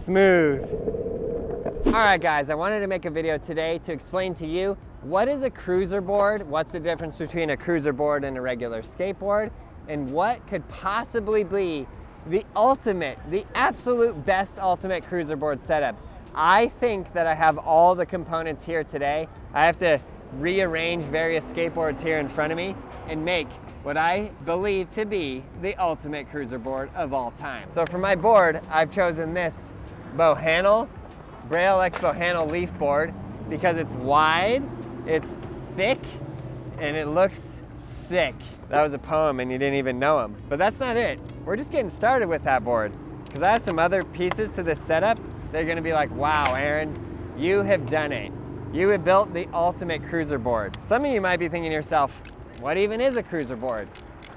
Smooth. All right, guys, I wanted to make a video today to explain to you what is a cruiser board, what's the difference between a cruiser board and a regular skateboard, and what could possibly be the ultimate, the absolute best ultimate cruiser board setup. I think that I have all the components here today. I have to rearrange various skateboards here in front of me and make what I believe to be the ultimate cruiser board of all time. So for my board, I've chosen this Bohanel, Braille X Bohanel leaf board because it's wide, it's thick, and it looks sick. That was a poem and you didn't even know him. But that's not it. We're just getting started with that board because I have some other pieces to this setup. They're gonna be like, wow, Aaron, you have done it. You have built the ultimate cruiser board. Some of you might be thinking to yourself, what even is a cruiser board?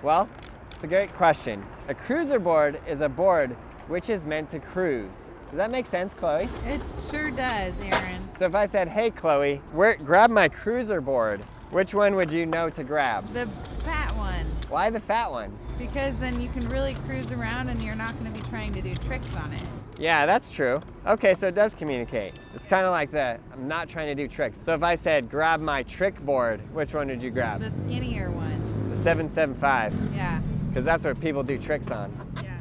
Well, it's a great question. A cruiser board is a board which is meant to cruise. Does that make sense, Chloe? It sure does, Aaron. So if I said, hey, Chloe, grab my cruiser board, which one would you know to grab? The fat one. Why the fat one? Because then you can really cruise around and you're not going to be trying to do tricks on it. Yeah, that's true. Okay, so it does communicate. It's kind of like I'm not trying to do tricks. So if I said, grab my trick board, which one would you grab? The skinnier one. The 775. Yeah. Because that's what people do tricks on. Yeah.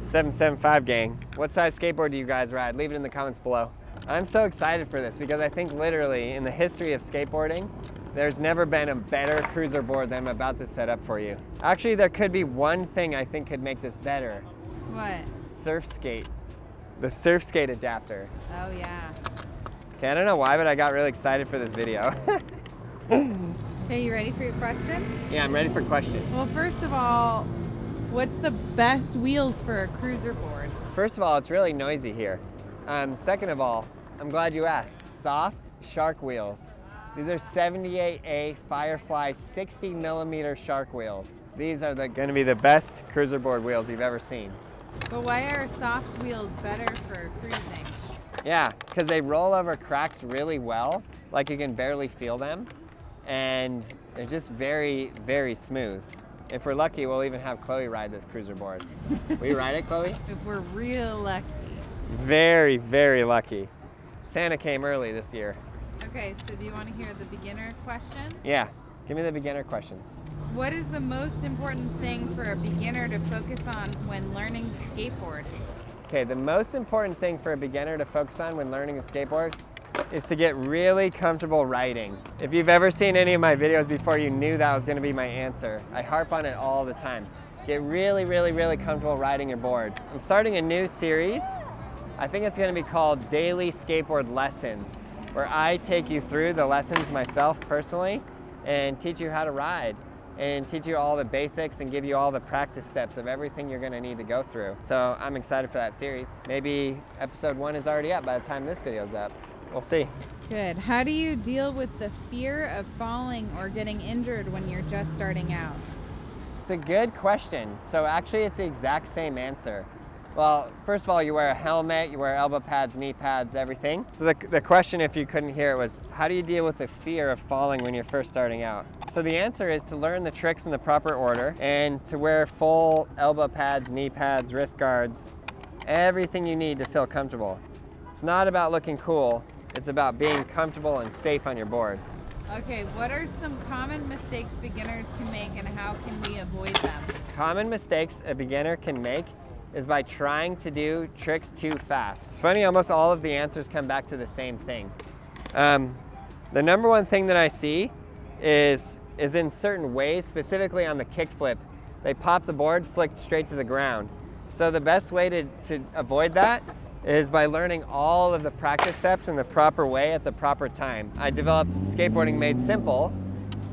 775 gang. What size skateboard do you guys ride? Leave it in the comments below. I'm so excited for this because I think literally in the history of skateboarding, there's never been a better cruiser board than I'm about to set up for you. Actually, there could be one thing I think could make this better. What? Surf skate. The surf skate adapter. Oh yeah. Okay, I don't know why, but I got really excited for this video. Okay, you ready for your question? Yeah, I'm ready for questions. Well, first of all, what's the best wheels for a cruiser board? First of all, it's really noisy here. Second of all, I'm glad you asked. Soft shark wheels. These are 78A Firefly 60 millimeter shark wheels. These are going to be the best cruiser board wheels you've ever seen. But why are soft wheels better for cruising? Yeah, because they roll over cracks really well, like you can barely feel them, and they're just very, very smooth. If we're lucky, we'll even have Chloe ride this cruiser board. Will you ride it, Chloe? If we're real lucky. Very, very lucky. Santa came early this year. Okay, so do you want to hear the beginner question? Yeah, give me the beginner questions. What is the most important thing for a beginner to focus on when learning to skateboard? Okay, the most important thing for a beginner to focus on when learning to skateboard is to get really comfortable riding. If you've ever seen any of my videos before, you knew that was going to be my answer. I harp on it all the time. Get really, really, really comfortable riding your board. I'm starting a new series. I think it's going to be called Daily Skateboard Lessons, where I take you through the lessons myself personally and teach you how to ride and teach you all the basics and give you all the practice steps of everything you're gonna need to go through. So I'm excited for that series. Maybe episode 1 is already up by the time this video's up. We'll see. Good. How do you deal with the fear of falling or getting injured when you're just starting out? It's a good question. So actually it's the exact same answer. Well, first of all, you wear a helmet, you wear elbow pads, knee pads, everything. So the question, if you couldn't hear it, was how do you deal with the fear of falling when you're first starting out? So the answer is to learn the tricks in the proper order and to wear full elbow pads, knee pads, wrist guards, everything you need to feel comfortable. It's not about looking cool, it's about being comfortable and safe on your board. Okay, what are some common mistakes beginners can make and how can we avoid them? Common mistakes a beginner can make is by trying to do tricks too fast. It's funny, almost all of the answers come back to the same thing. The number one thing that I see is in certain ways, specifically on the kickflip. They pop the board, flick straight to the ground. So the best way to avoid that is by learning all of the practice steps in the proper way at the proper time. I developed Skateboarding Made Simple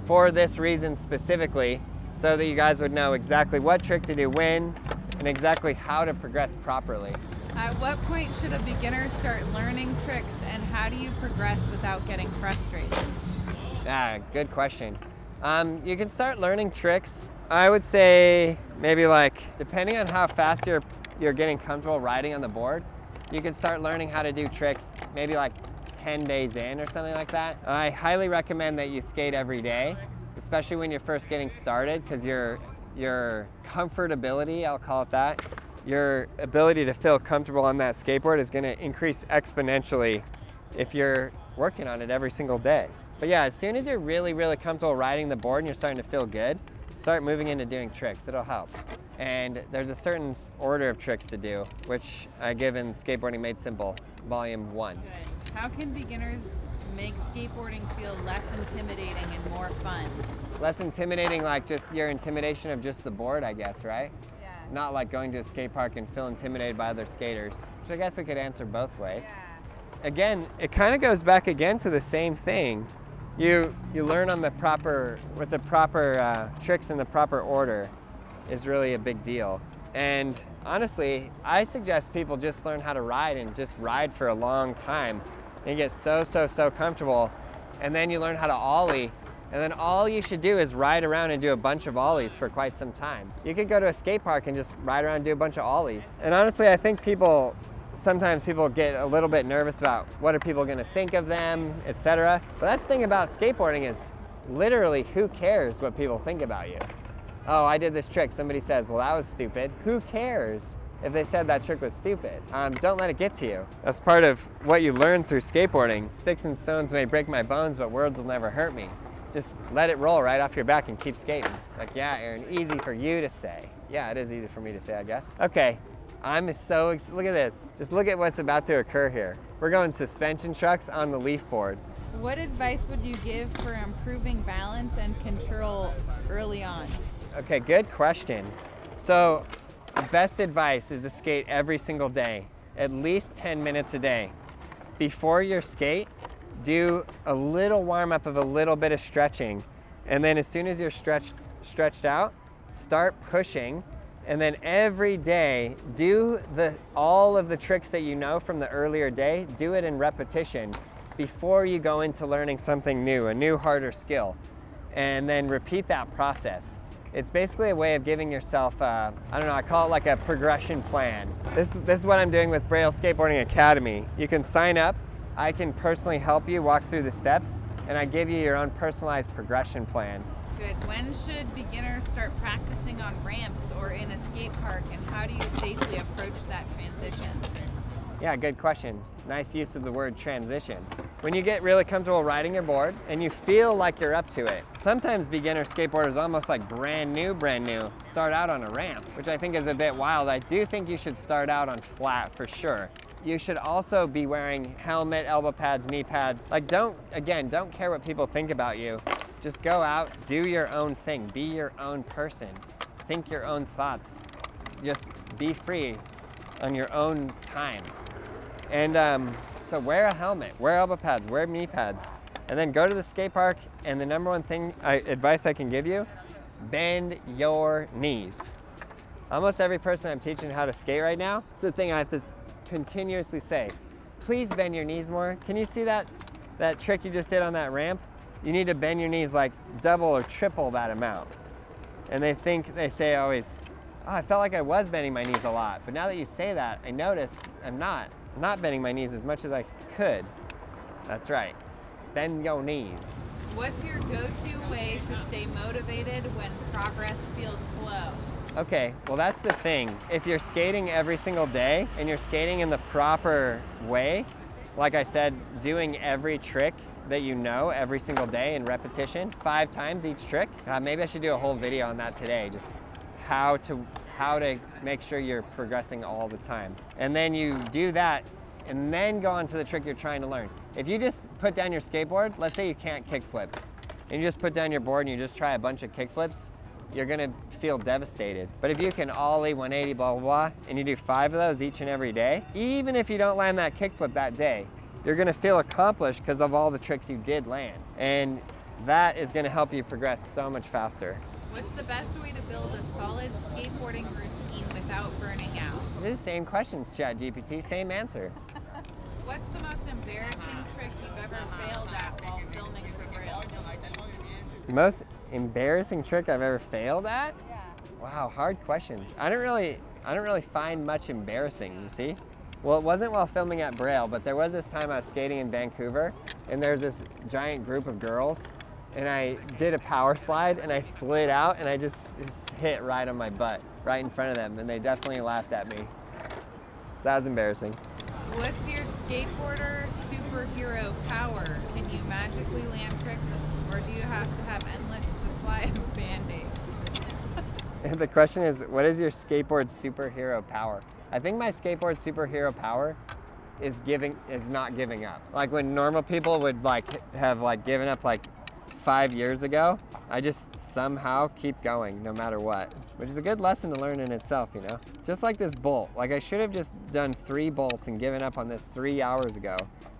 for this reason specifically, so that you guys would know exactly what trick to do when, and exactly how to progress properly. At what point should a beginner start learning tricks and how do you progress without getting frustrated? Yeah, good question. You can start learning tricks, I would say maybe depending on how fast you're getting comfortable riding on the board, you can start learning how to do tricks maybe 10 days in or something like that. I highly recommend that you skate every day, especially when you're first getting started, because your comfortability, I'll call it that, your ability to feel comfortable on that skateboard is going to increase exponentially if you're working on it every single day. But yeah, as soon as you're really, really comfortable riding the board and you're starting to feel good, start moving into doing tricks. It'll help. And there's a certain order of tricks to do, which I give in Skateboarding Made Simple, Volume 1. Good. How can beginners make skateboarding feel less intimidating and more fun? Less intimidating, like just your intimidation of just the board, I guess, right? Yeah. Not like going to a skate park and feel intimidated by other skaters, which I guess we could answer both ways. Yeah. Again, it kind of goes back again to the same thing. You learn on the proper, with the proper tricks in the proper order is really a big deal. And honestly, I suggest people just learn how to ride and just ride for a long time. And you get so comfortable, and then you learn how to ollie, and then all you should do is ride around and do a bunch of ollies for quite some time. You could go to a skate park and just ride around and do a bunch of ollies. And honestly, I think sometimes people get a little bit nervous about what are people gonna think of them, etc. But that's the thing about skateboarding is literally who cares what people think about you? Oh, I did this trick, somebody says, well, that was stupid. Who cares if they said that trick was stupid? Don't let it get to you. That's part of what you learn through skateboarding. Sticks and stones may break my bones, but words will never hurt me. Just let it roll right off your back and keep skating. Like, yeah, Aaron, easy for you to say. Yeah, it is easy for me to say, I guess. Okay, look at this. Just look at what's about to occur here. We're going suspension trucks on the leaf board. What advice would you give for improving balance and control early on? Okay, good question. So, best advice is to skate every single day, at least 10 minutes a day. Before your skate, do a little warm up of a little bit of stretching. And then as soon as you're stretched out, start pushing. And then every day, do all of the tricks that you know from the earlier day, do it in repetition before you go into learning something new, a new, harder skill. And then repeat that process. It's basically a way of giving yourself, I call it like a progression plan. This is what I'm doing with Braille Skateboarding Academy. You can sign up, I can personally help you walk through the steps, and I give you your own personalized progression plan. Good. When should beginners start practicing on ramps or in a skate park, and how do you safely approach that transition? Yeah, good question. Nice use of the word transition. When you get really comfortable riding your board and you feel like you're up to it, sometimes beginner skateboarders almost like brand new, start out on a ramp, which I think is a bit wild. I do think you should start out on flat for sure. You should also be wearing helmet, elbow pads, knee pads. Like don't care what people think about you. Just go out, do your own thing, be your own person, think your own thoughts. Just be free on your own time. And so wear a helmet, wear elbow pads, wear knee pads, and then go to the skate park, and the number one advice I can give you, bend your knees. Almost every person I'm teaching how to skate right now, it's the thing I have to continuously say. Please bend your knees more. Can you see that trick you just did on that ramp? You need to bend your knees like double or triple that amount. And they say always, oh, I felt like I was bending my knees a lot. But now that you say that, I notice I'm not bending my knees as much as I could. That's right. Bend your knees. What's your go-to way to stay motivated when progress feels slow? Okay, well that's the thing. If you're skating every single day and you're skating in the proper way, like I said, doing every trick that you know every single day in repetition, 5 times each trick. Maybe I should do a whole video on that today, just how to make sure you're progressing all the time. And then you do that and then go on to the trick you're trying to learn. If you just put down your skateboard, let's say you can't kickflip, and you just put down your board and you just try a bunch of kickflips, you're gonna feel devastated. But if you can ollie 180, blah, blah, blah, and you do 5 of those each and every day, even if you don't land that kickflip that day, you're gonna feel accomplished because of all the tricks you did land. And that is gonna help you progress so much faster. What's the best way to build a solid skateboarding routine without burning out? These same questions, ChatGPT, same answer. What's the most embarrassing trick you've ever failed at while filming for Braille? The most embarrassing trick I've ever failed at? Yeah. Wow, hard questions. I don't really find much embarrassing, you see? Well, it wasn't while filming at Braille, but there was this time I was skating in Vancouver, and there was this giant group of girls, and I did a power slide, and I slid out, and I just hit right on my butt. right in front of them, and they definitely laughed at me. So that was embarrassing. What's your skateboarder superhero power? Can you magically land tricks, or do you have to have endless supply of Band-Aids? The question is, what is your skateboard superhero power? I think my skateboard superhero power is not giving up. Like when normal people would have given up 5 years ago, I just somehow keep going no matter what, which is a good lesson to learn in itself, you know? Just like this bolt. Like I should have just done 3 bolts and given up on this 3 hours ago,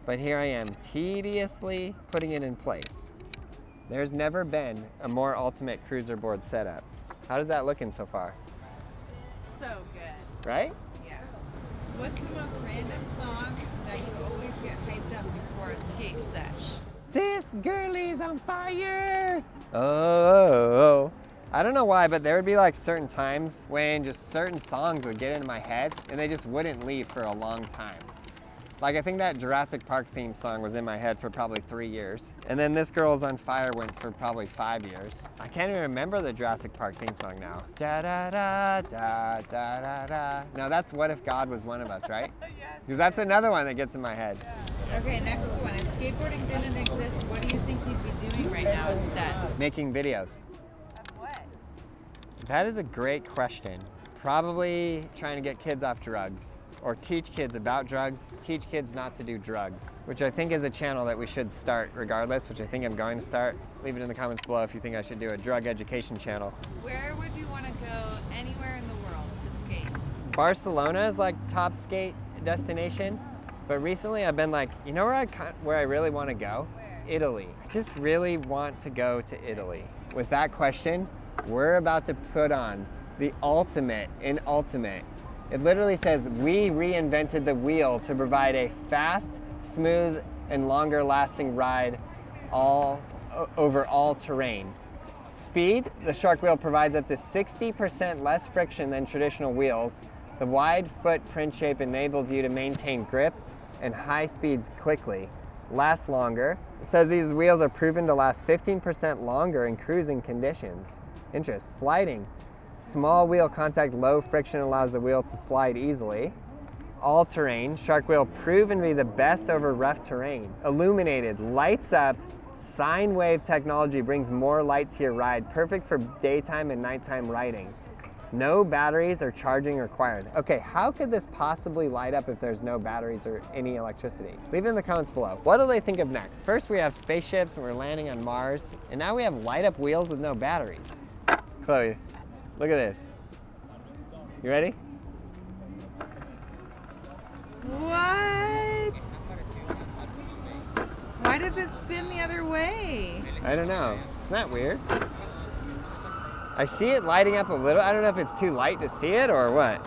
but here I am tediously putting it in place. There's never been a more ultimate cruiser board setup. How does that looking so far? So good. Right? Yeah. What's the most random song that you always get hyped up before a skate sesh? This girl is on fire. Oh. I don't know why, but there would be certain times when just certain songs would get into my head and they just wouldn't leave for a long time. I think that Jurassic Park theme song was in my head for probably 3 years. And then This Girl's on Fire went for probably 5 years. I can't even remember the Jurassic Park theme song now. Da da da da da da da. No, that's What If God Was One of Us, right? Because that's another one that gets in my head. Okay, next one. If skateboarding didn't exist, what do you think you'd be doing right now instead? Making videos. Of what? That is a great question. Probably trying to get kids off drugs. Or teach kids about drugs, teach kids not to do drugs, which I think is a channel that we should start regardless, which I think I'm going to start. Leave it in the comments below if you think I should do a drug education channel. Where would you want to go anywhere in the world to skate? Barcelona is the top skate destination, but recently I've been you know where I really want to go? Where? Italy. I just really want to go to Italy. With that question, we're about to put on the ultimate in ultimate. It literally says, we reinvented the wheel to provide a fast, smooth, and longer lasting ride over all terrain. Speed, the Shark wheel provides up to 60% less friction than traditional wheels. The wide footprint shape enables you to maintain grip and high speeds quickly. Last longer. It says these wheels are proven to last 15% longer in cruising conditions. Interest, sliding. Small wheel contact, low friction allows the wheel to slide easily. All terrain, Shark wheel proven to be the best over rough terrain. Illuminated, lights up, sine wave technology brings more light to your ride, perfect for daytime and nighttime riding. No batteries or charging required. Okay, how could this possibly light up if there's no batteries or any electricity? Leave it in the comments below. What do they think of next? First we have spaceships and we're landing on Mars, and now we have light up wheels with no batteries. Chloe, look at this. You ready? What? Why does it spin the other way? I don't know. Isn't that weird? I see it lighting up a little. I don't know if it's too light to see it or what.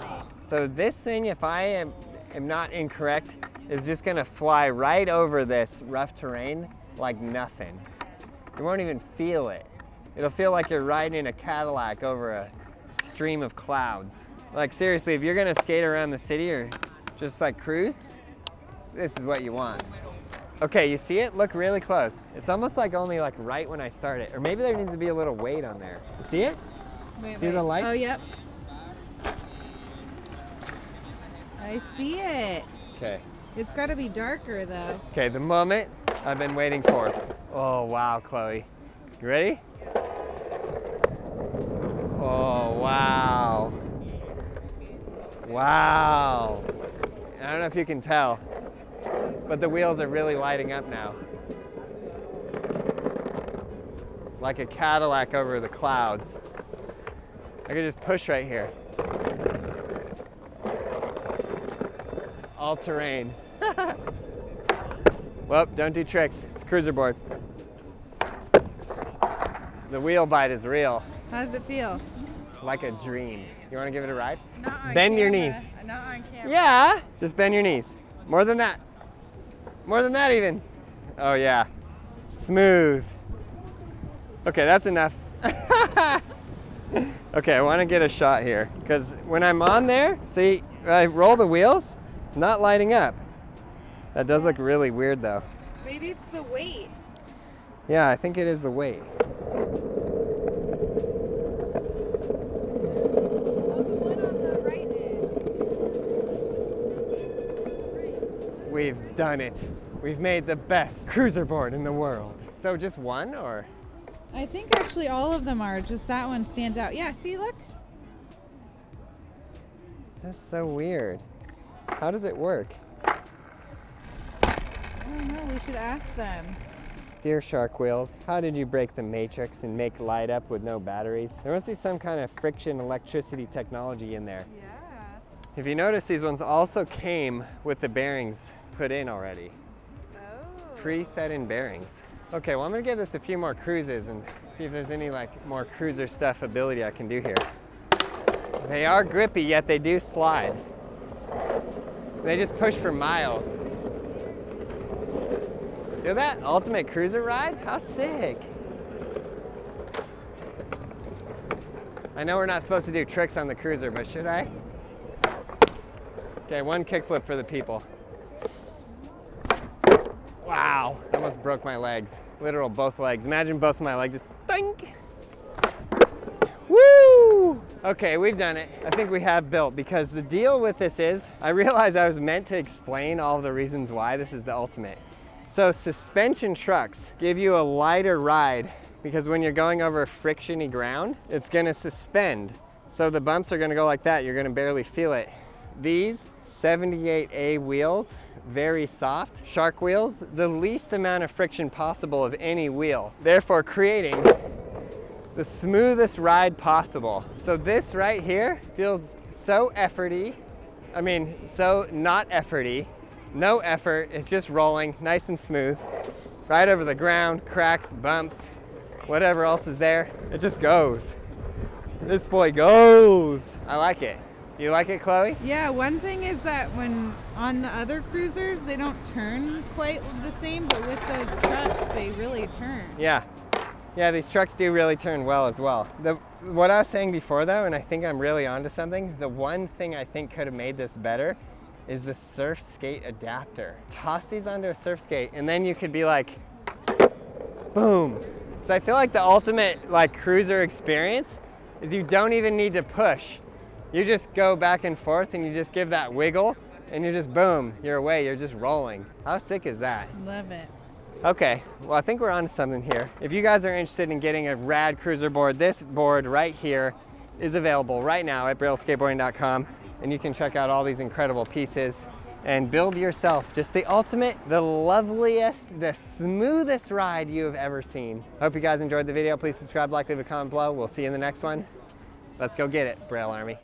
So this thing, if I am not incorrect, is just gonna fly right over this rough terrain like nothing. You won't even feel it. It'll feel like you're riding in a Cadillac over a stream of clouds. Seriously, if you're gonna skate around the city or just cruise, this is what you want. Okay, you see it? Look really close. It's almost only right when I start it. Or maybe there needs to be a little weight on there. You see it? See the lights? Oh, yep. I see it. Okay. It's got to be darker though. Okay, the moment I've been waiting for. Oh, wow, Chloe. You ready? Oh, wow. Wow. I don't know if you can tell, but the wheels are really lighting up now. Like a Cadillac over the clouds. I could just push right here. All terrain. Well, don't do tricks. It's a cruiser board. The wheel bite is real. How does it feel? Like a dream. You want to give it a ride? Not on Bend your camera. knees. Not on camera. Yeah, just bend your knees. More than that. More than that even. Oh yeah, smooth. Okay, that's enough. Okay, I want to get a shot here because when I'm on there, see, I roll the wheels, not lighting up. That does look really weird though. Maybe it's the weight. Yeah, I think it is the weight. we've done it. We've made the best cruiser board in the world. So just one, or? I think actually all of them are, just that one stands out. Yeah, see, look. That's so weird. How does it work? I don't know, we should ask them. Dear Shark Wheels, how did you break the matrix and make light up with no batteries? There must be some kind of friction electricity technology in there. Yeah. If you notice, these ones also came with the bearings put in already. Oh. Preset in bearings. Okay, well I'm gonna give this a few more cruises and see if there's any like more cruiser stuff ability I can do here. They are grippy, yet they do slide. They just push for miles. Feel that ultimate cruiser ride? How sick. I know we're not supposed to do tricks on the cruiser, but should I? Okay, one kickflip for the people. Wow, I almost broke my legs. Literal both legs. Imagine both of my legs just think. Woo! Okay, we've done it. I think we have built, because the deal with this is, I realized I was meant to explain all the reasons why this is the ultimate. So suspension trucks give you a lighter ride because when you're going over frictiony ground, it's gonna suspend. So the bumps are gonna go like that. You're gonna barely feel it. These 78A wheels, very soft. Shark wheels, the least amount of friction possible of any wheel, therefore creating the smoothest ride possible. So this right here feels so efforty. I mean, so not efforty. No effort, it's just rolling, nice and smooth. Right over the ground, cracks, bumps, whatever else is there, it just goes. This boy goes. I like it. You like it, Chloe? Yeah, one thing is that when on the other cruisers, they don't turn quite the same, but with those trucks, they really turn. Yeah. Yeah, these trucks do really turn well as well. What I was saying before though, and I think I'm really onto something, the one thing I think could have made this better is the surf skate adapter. Toss these onto a surf skate and then you could be like, boom. So I feel like the ultimate like cruiser experience is you don't even need to push. You just go back and forth and you just give that wiggle and you're just boom, you're away, you're just rolling. How sick is that? Love it. Okay, well I think we're on to something here. If you guys are interested in getting a rad cruiser board, this board right here is available right now at brailleskateboarding.com, and you can check out all these incredible pieces and build yourself just the ultimate, the loveliest, the smoothest ride you have ever seen. Hope you guys enjoyed the video. Please subscribe, like, leave a comment below. We'll see you in the next one. Let's go get it, Braille Army.